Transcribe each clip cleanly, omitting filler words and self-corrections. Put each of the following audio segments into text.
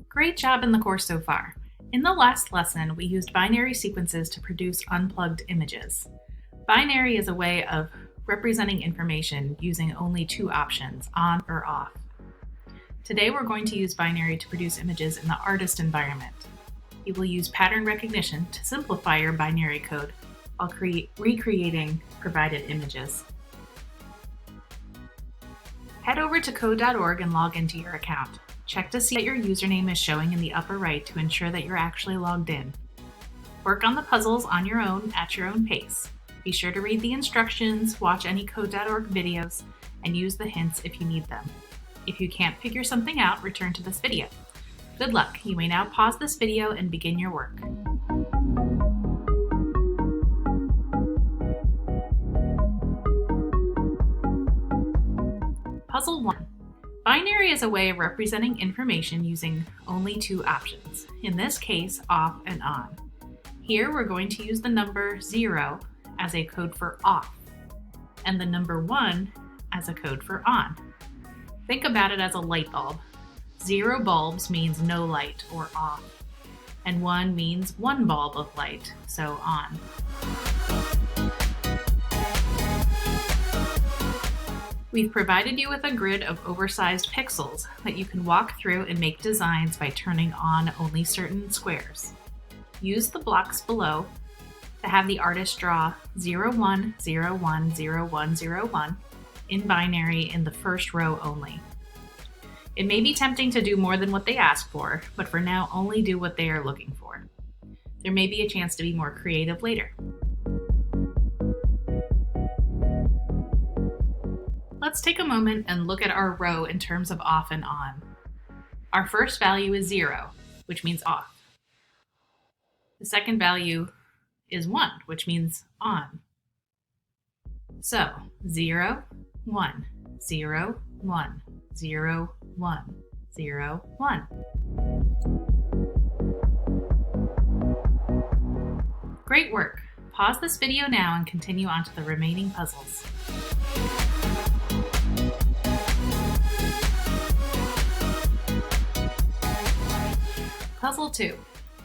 Great job in the course so far. In the last lesson, we used binary sequences to produce unplugged images. Binary is a way of representing information using only two options, on or off. Today we're going to use binary to produce images in the artist environment. You will use pattern recognition to simplify your binary code while recreating provided images. Head over to code.org and log into your account. Check to see that your username is showing in the upper right to ensure that you're actually logged in. Work on the puzzles on your own at your own pace. Be sure to read the instructions, watch any code.org videos, and use the hints if you need them. If you can't figure something out, return to this video. Good luck. You may now pause this video and begin your work. Puzzle 1. Binary is a way of representing information using only two options, in this case, off and on. Here we're going to use the number 0 as a code for off, and the number 1 as a code for on. Think about it as a light bulb. 0 bulbs means no light or off, and 1 means 1 bulb of light, so on. We've provided you with a grid of oversized pixels that you can walk through and make designs by turning on only certain squares. Use the blocks below to have the artist draw 0, 1, 0, 1, 0, 1, 0, 1 in binary in the first row only. It may be tempting to do more than what they ask for, but for now only do what they are looking for. There may be a chance to be more creative later. Let's take a moment and look at our row in terms of off and on. Our first value is 0, which means off. The second value is 1, which means on. So 0, 1, 0, 1, 0, 1, 0, 1. Great work. Pause this video now and continue on to the remaining puzzles. Puzzle 2.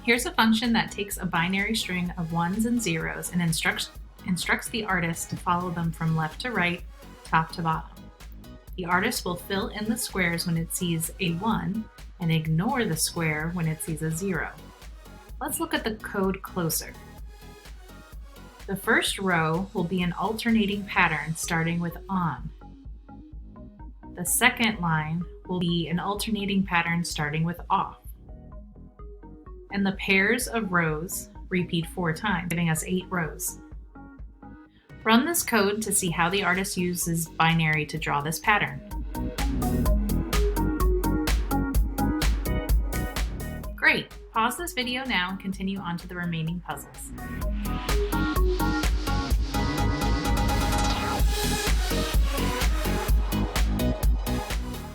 Here's a function that takes a binary string of 1s and 0s and instructs the artist to follow them from left to right, top to bottom. The artist will fill in the squares when it sees a 1 and ignore the square when it sees a 0. Let's look at the code closer. The first row will be an alternating pattern starting with on. The second line will be an alternating pattern starting with off. And the pairs of rows repeat 4 times, giving us 8 rows. Run this code to see how the artist uses binary to draw this pattern. Great! Pause this video now and continue on to the remaining puzzles.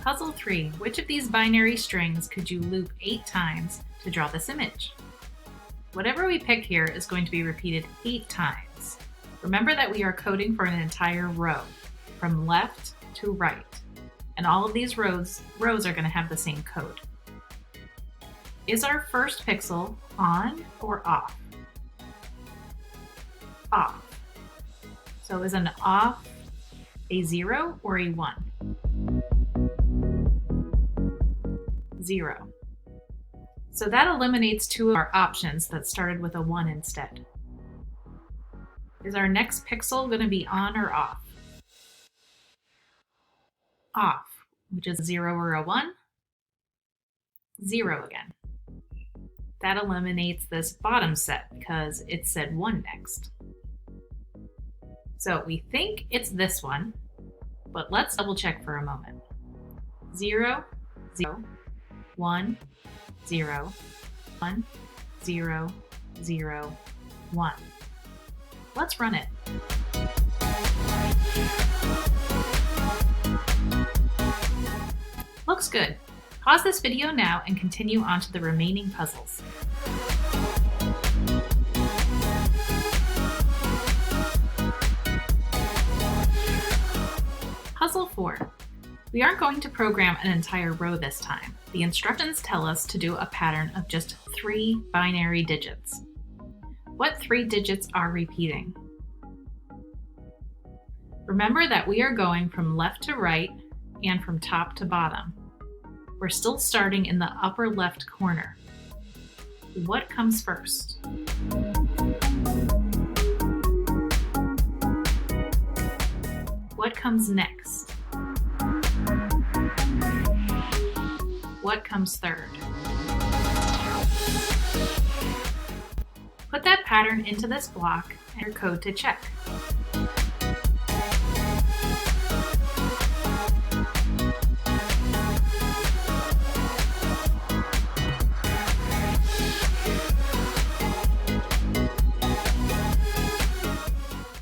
Puzzle 3. Which of these binary strings could you loop 8 times to draw this image? Whatever we pick here is going to be repeated 8 times. Remember that we are coding for an entire row, from left to right, and all of these rows are going to have the same code. Is our first pixel on or off? Off. So is an off a 0 or a 1? 0. So that eliminates 2 of our options that started with a 1 instead. Is our next pixel going to be on or off? Off, which is a 0 or a 1. 0 again. That eliminates this bottom set because it said 1 next. So we think it's this one, but let's double check for a moment. 0, 0, 1, 0, 1, 0, 0, 1. Let's run it. Looks good. Pause this video now and continue on to the remaining puzzles. Puzzle 4. We aren't going to program an entire row this time. The instructions tell us to do a pattern of just 3 binary digits. What 3 digits are repeating? Remember that we are going from left to right and from top to bottom. We're still starting in the upper left corner. What comes first? What comes next? What comes third? Put that pattern into this block and your code to check.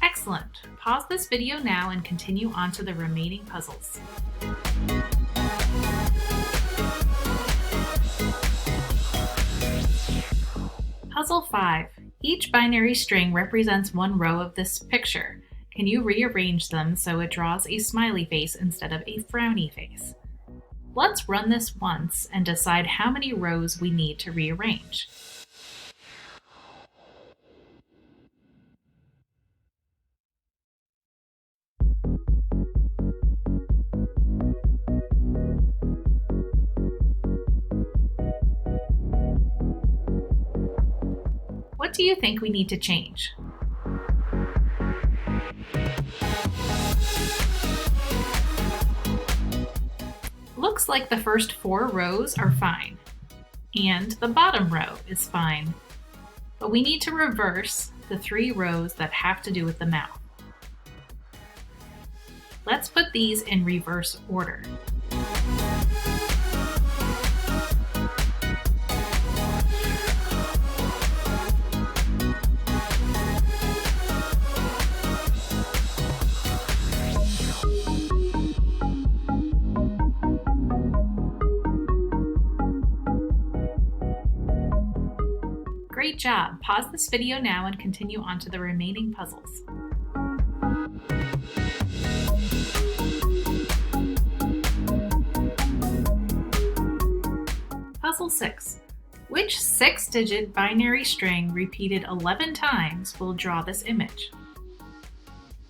Excellent. Pause this video now and continue on to the remaining puzzles. Puzzle 5. Each binary string represents one row of this picture. Can you rearrange them so it draws a smiley face instead of a frowny face? Let's run this once and decide how many rows we need to rearrange. What do you think we need to change? Looks like the first 4 rows are fine, and the bottom row is fine, but we need to reverse the 3 rows that have to do with the mouth. Let's put these in reverse order. Great job! Pause this video now and continue on to the remaining puzzles. Puzzle 6. Which 6-digit binary string repeated 11 times will draw this image?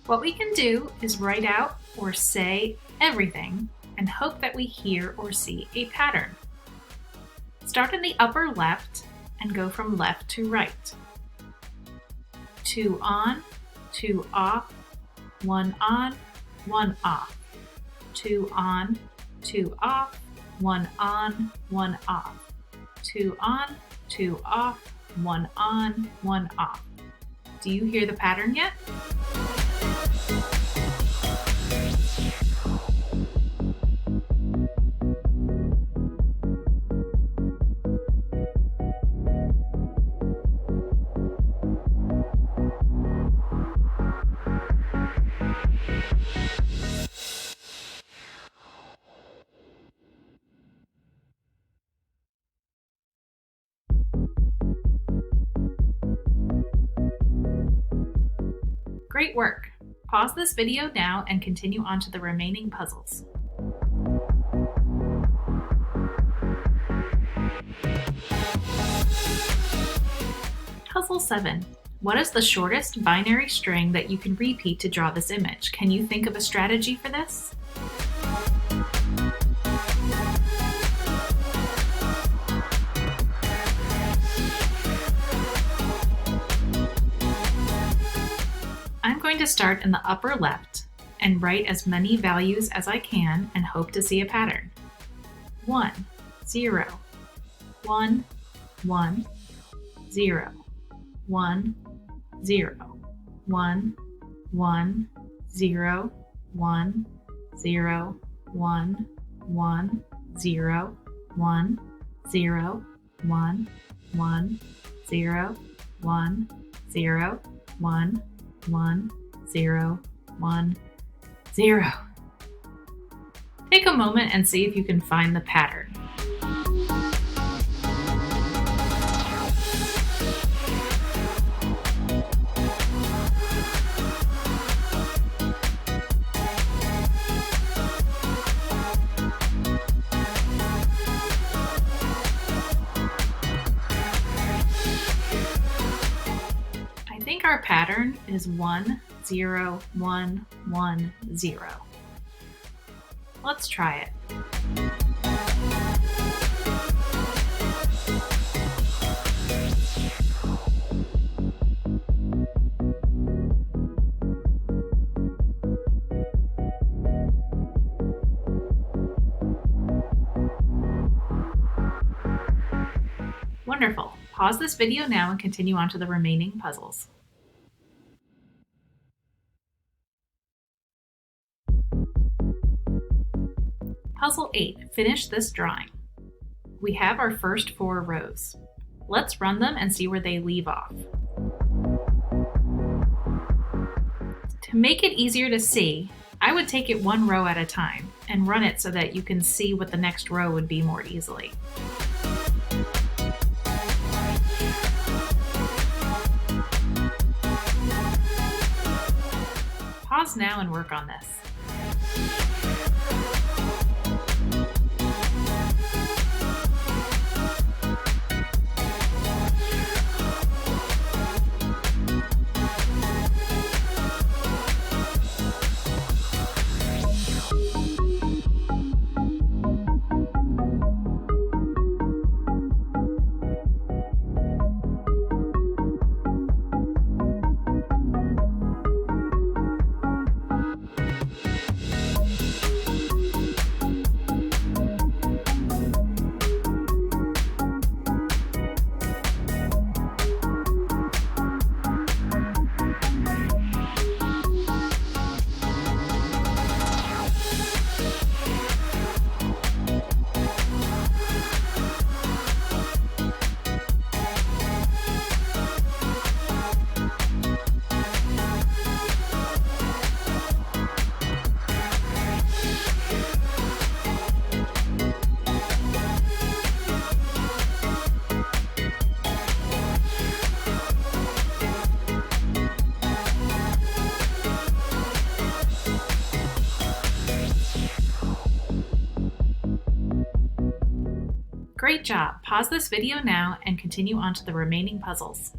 What we can do is write out or say everything and hope that we hear or see a pattern. Start in the upper left and go from left to right. 2 on, 2 off, 1 on, 1 off. 2 on, 2 off, 1 on, 1 off. 2 on, 2 off, 1 on, 1 off. Do you hear the pattern yet? Great work! Pause this video now and continue on to the remaining puzzles. Puzzle 7. What is the shortest binary string that you can repeat to draw this image? Can you think of a strategy for this? I'm going to start in the upper left and write as many values as I can and hope to see a pattern. 1, 0, 1, 1, 0, 1, 0, 1, 1, 0, 1, 0, 1, 1, 0, 1, 0, 1, 1, 0, 1, 0, 1, 1, 0, 1, 0. Take a moment and see if you can find the pattern. our pattern is 1, 0, 1, 1, 0. Let's try it. Wonderful. Pause this video now and continue on to the remaining puzzles. Puzzle 8. Finish this drawing. We have our first 4 rows. Let's run them and see where they leave off. To make it easier to see, I would take it 1 row at a time and run it so that you can see what the next row would be more easily. Pause now and work on this. Great job! Pause this video now and continue on to the remaining puzzles.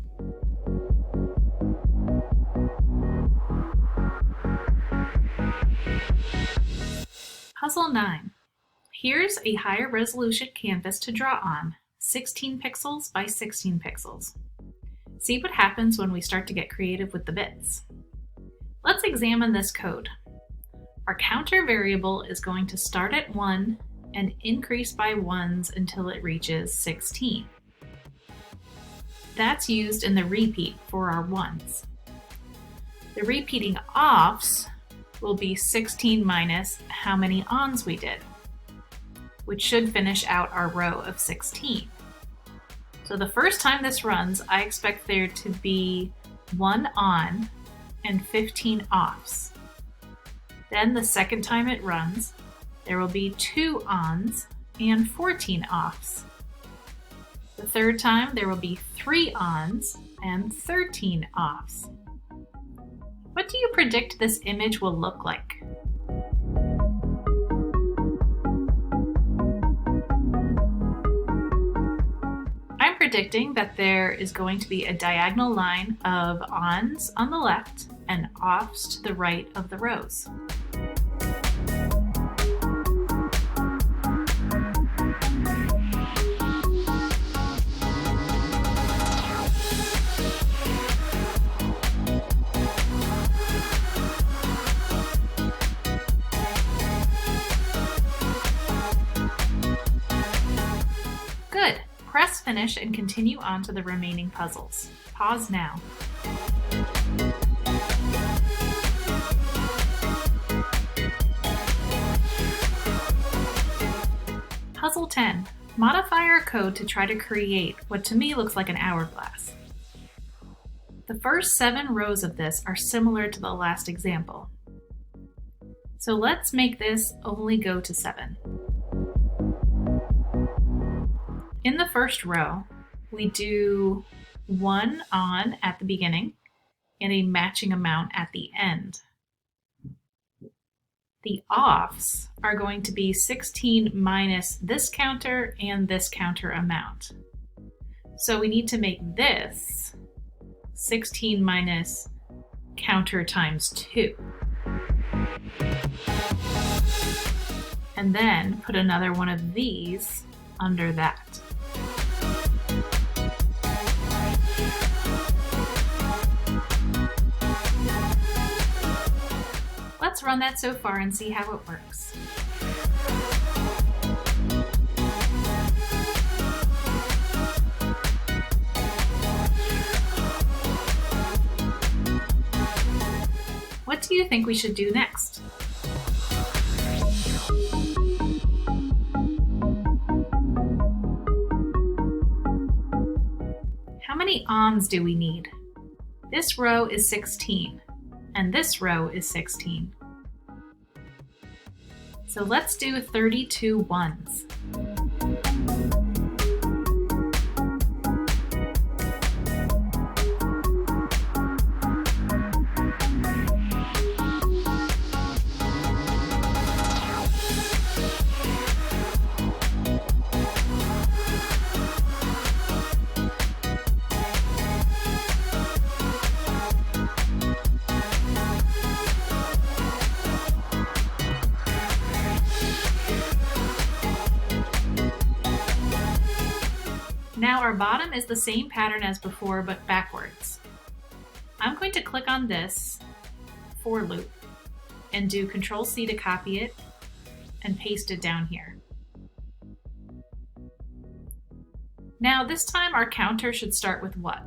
Puzzle 9. Here's a higher resolution canvas to draw on, 16 pixels by 16 pixels. See what happens when we start to get creative with the bits. Let's examine this code. Our counter variable is going to start at 1 and increase by 1s until it reaches 16. That's used in the repeat for our 1s. The repeating offs will be 16 minus how many ons we did, which should finish out our row of 16. So the first time this runs, I expect there to be 1 on and 15 offs. Then the second time it runs, there will be 2 ons and 14 offs. The third time, there will be 3 ons and 13 offs. What do you predict this image will look like? I'm predicting that there is going to be a diagonal line of ons on the left and offs to the right of the rows. Good. Press finish and continue on to the remaining puzzles. Pause now. Puzzle 10. Modify our code to try to create what to me looks like an hourglass. The first 7 rows of this are similar to the last example. So let's make this only go to 7. In the first row, we do 1 on at the beginning and a matching amount at the end. The offs are going to be 16 minus this counter and this counter amount. So we need to make this 16 minus counter times 2. And then put another one of these under that. Let's run that so far and see how it works. What do you think we should do next? How many ons do we need? This row is 16, and this row is 16. So let's do 32 ones. Now our bottom is the same pattern as before, but backwards. I'm going to click on this for loop and do Control-C to copy it and paste it down here. Now this time our counter should start with what?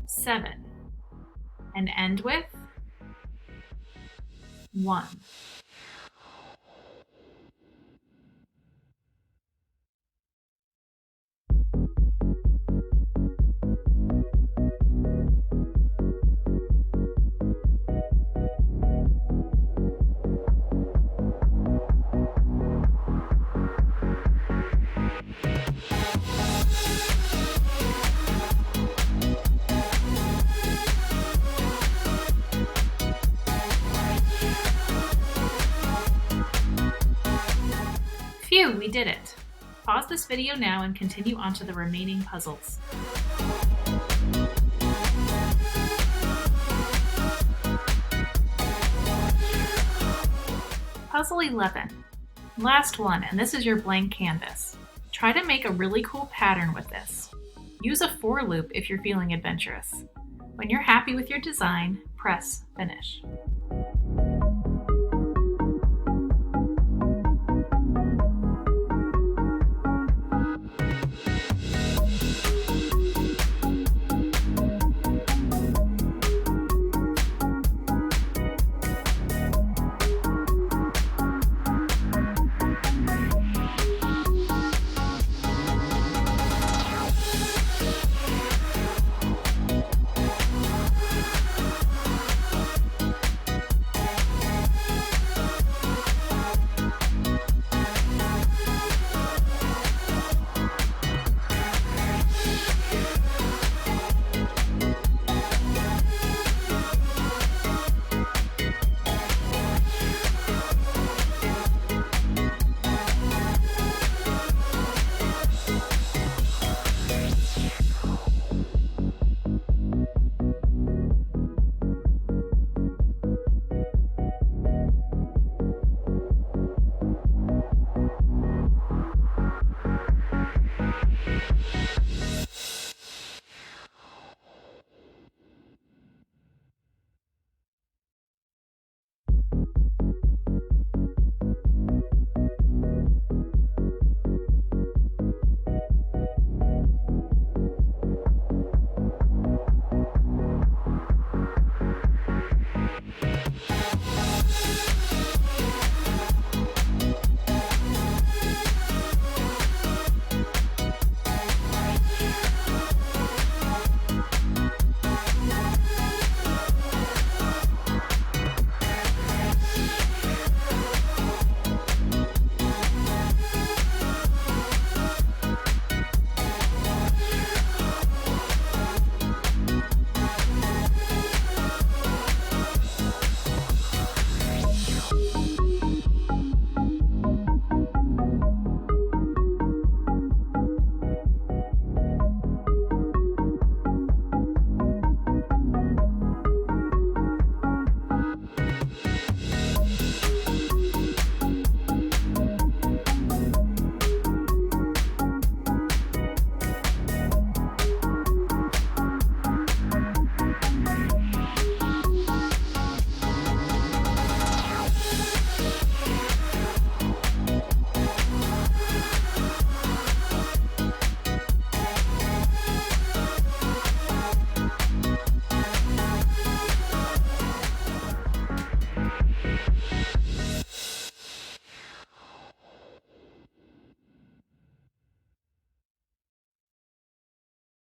7 and end with 1. Phew, we did it. Pause this video now and continue on to the remaining puzzles. Puzzle 11. Last one, and this is your blank canvas. Try to make a really cool pattern with this. Use a for loop if you're feeling adventurous. When you're happy with your design, press Finish.